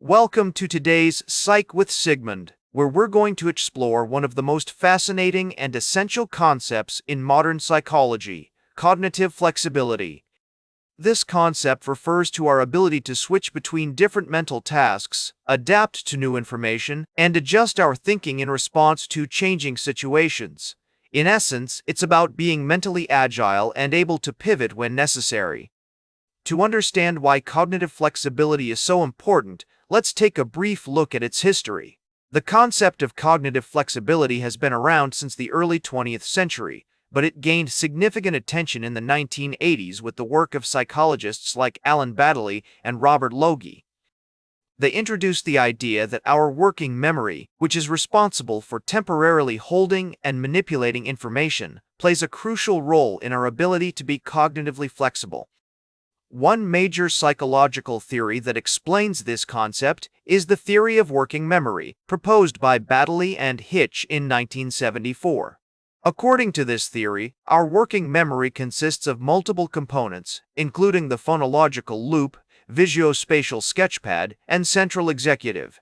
Welcome to today's Psych with Sigmund, where we're going to explore one of the most fascinating and essential concepts in modern psychology, cognitive flexibility. This concept refers to our ability to switch between different mental tasks, adapt to new information, and adjust our thinking in response to changing situations. In essence, it's about being mentally agile and able to pivot when necessary. To understand why cognitive flexibility is so important, let's take a brief look at its history. The concept of cognitive flexibility has been around since the early 20th century, but it gained significant attention in the 1980s with the work of psychologists like Alan Baddeley and Robert Logie. They introduced the idea that our working memory, which is responsible for temporarily holding and manipulating information, plays a crucial role in our ability to be cognitively flexible. One major psychological theory that explains this concept is the theory of working memory, proposed by Baddeley and Hitch in 1974. According to this theory, our working memory consists of multiple components, including the phonological loop, visuospatial sketchpad, and central executive.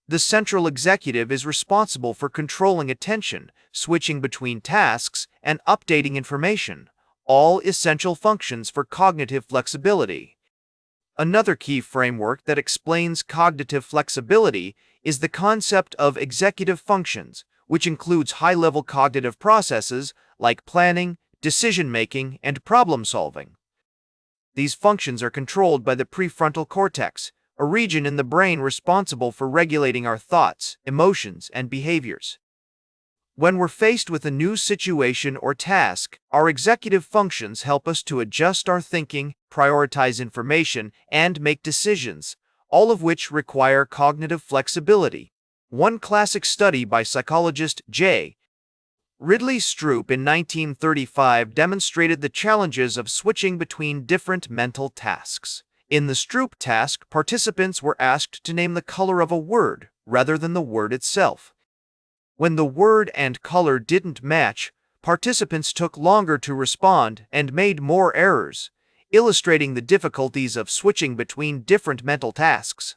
The central executive is responsible for controlling attention, switching between tasks, and updating information, all essential functions for cognitive flexibility. Another key framework that explains cognitive flexibility is the concept of executive functions, which includes high-level cognitive processes like planning, decision-making, and problem-solving. These functions are controlled by the prefrontal cortex, a region in the brain responsible for regulating our thoughts, emotions, and behaviors. When we're faced with a new situation or task, our executive functions help us to adjust our thinking, prioritize information, and make decisions, all of which require cognitive flexibility. One classic study by psychologist J. Ridley Stroop in 1935 demonstrated the challenges of switching between different mental tasks. In the Stroop task, participants were asked to name the color of a word rather than the word itself. When the word and color didn't match, participants took longer to respond and made more errors, illustrating the difficulties of switching between different mental tasks.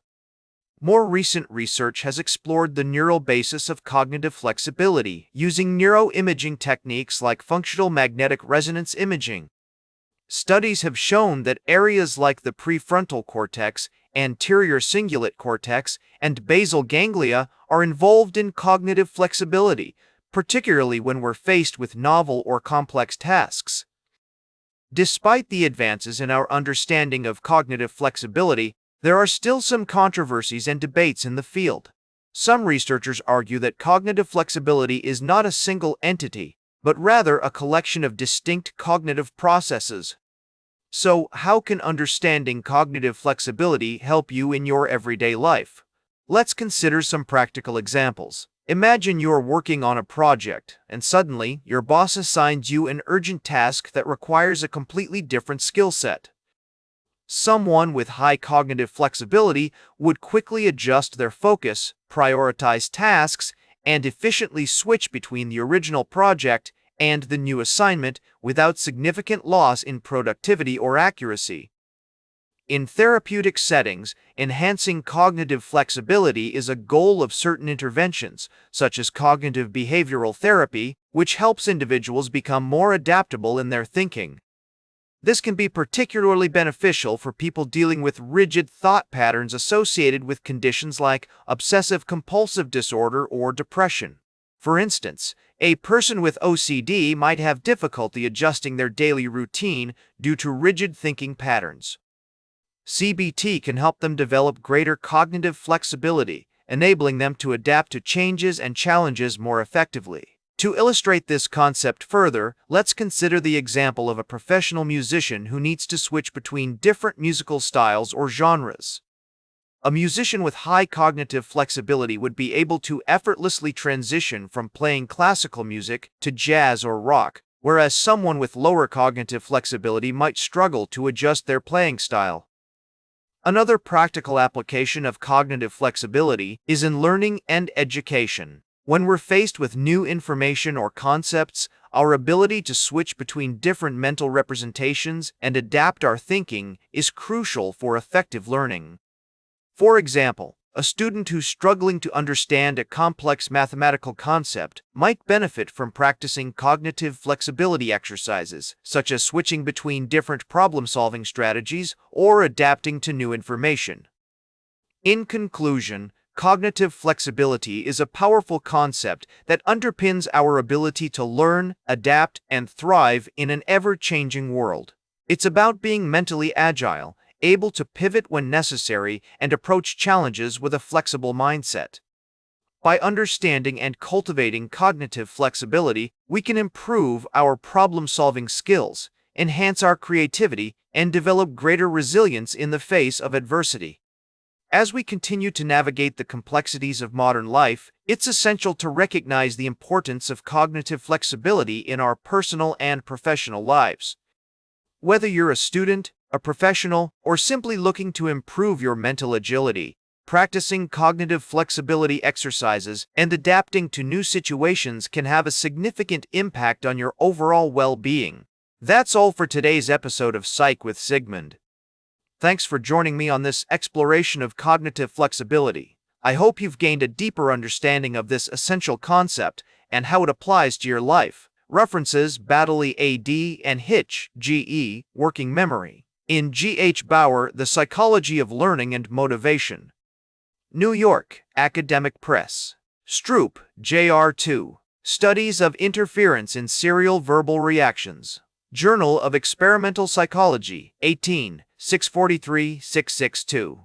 More recent research has explored the neural basis of cognitive flexibility using neuroimaging techniques like functional magnetic resonance imaging. Studies have shown that areas like the prefrontal cortex, anterior cingulate cortex, and basal ganglia are involved in cognitive flexibility, particularly when we're faced with novel or complex tasks. Despite the advances in our understanding of cognitive flexibility, there are still some controversies and debates in the field. Some researchers argue that cognitive flexibility is not a single entity, but rather a collection of distinct cognitive processes. So, how can understanding cognitive flexibility help you in your everyday life? Let's consider some practical examples. Imagine you're working on a project, and suddenly your boss assigns you an urgent task that requires a completely different skill set. Someone with high cognitive flexibility would quickly adjust their focus, prioritize tasks, and efficiently switch between the original project and the new assignment without significant loss in productivity or accuracy. In therapeutic settings, enhancing cognitive flexibility is a goal of certain interventions, such as cognitive behavioral therapy, which helps individuals become more adaptable in their thinking. This can be particularly beneficial for people dealing with rigid thought patterns associated with conditions like obsessive-compulsive disorder or depression. For instance, a person with OCD might have difficulty adjusting their daily routine due to rigid thinking patterns. CBT can help them develop greater cognitive flexibility, enabling them to adapt to changes and challenges more effectively. To illustrate this concept further, let's consider the example of a professional musician who needs to switch between different musical styles or genres. A musician with high cognitive flexibility would be able to effortlessly transition from playing classical music to jazz or rock, whereas someone with lower cognitive flexibility might struggle to adjust their playing style. Another practical application of cognitive flexibility is in learning and education. When we're faced with new information or concepts, our ability to switch between different mental representations and adapt our thinking is crucial for effective learning. For example, a student who's struggling to understand a complex mathematical concept might benefit from practicing cognitive flexibility exercises, such as switching between different problem-solving strategies or adapting to new information. In conclusion, cognitive flexibility is a powerful concept that underpins our ability to learn, adapt, and thrive in an ever-changing world. It's about being mentally agile, able to pivot when necessary, and approach challenges with a flexible mindset. By understanding and cultivating cognitive flexibility, we can improve our problem-solving skills, enhance our creativity, and develop greater resilience in the face of adversity. As we continue to navigate the complexities of modern life, it's essential to recognize the importance of cognitive flexibility in our personal and professional lives. Whether you're a student, a professional, or simply looking to improve your mental agility, practicing cognitive flexibility exercises and adapting to new situations can have a significant impact on your overall well-being. That's all for today's episode of Psych with Sigmund. Thanks for joining me on this exploration of cognitive flexibility. I hope you've gained a deeper understanding of this essential concept and how it applies to your life. References: Baddeley A.D. and Hitch, G.E., Working Memory. In G.H. Bauer, The Psychology of Learning and Motivation. New York, Academic Press. Stroop, J.R. Studies of Interference in Serial Verbal Reactions. Journal of Experimental Psychology, 18, 643-662.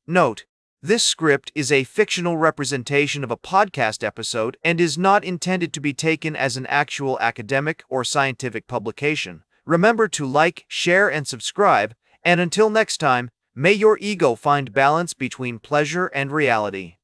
Note: this script is a fictional representation of a podcast episode and is not intended to be taken as an actual academic or scientific publication. Remember to like, share, and subscribe, and until next time, may your ego find balance between pleasure and reality.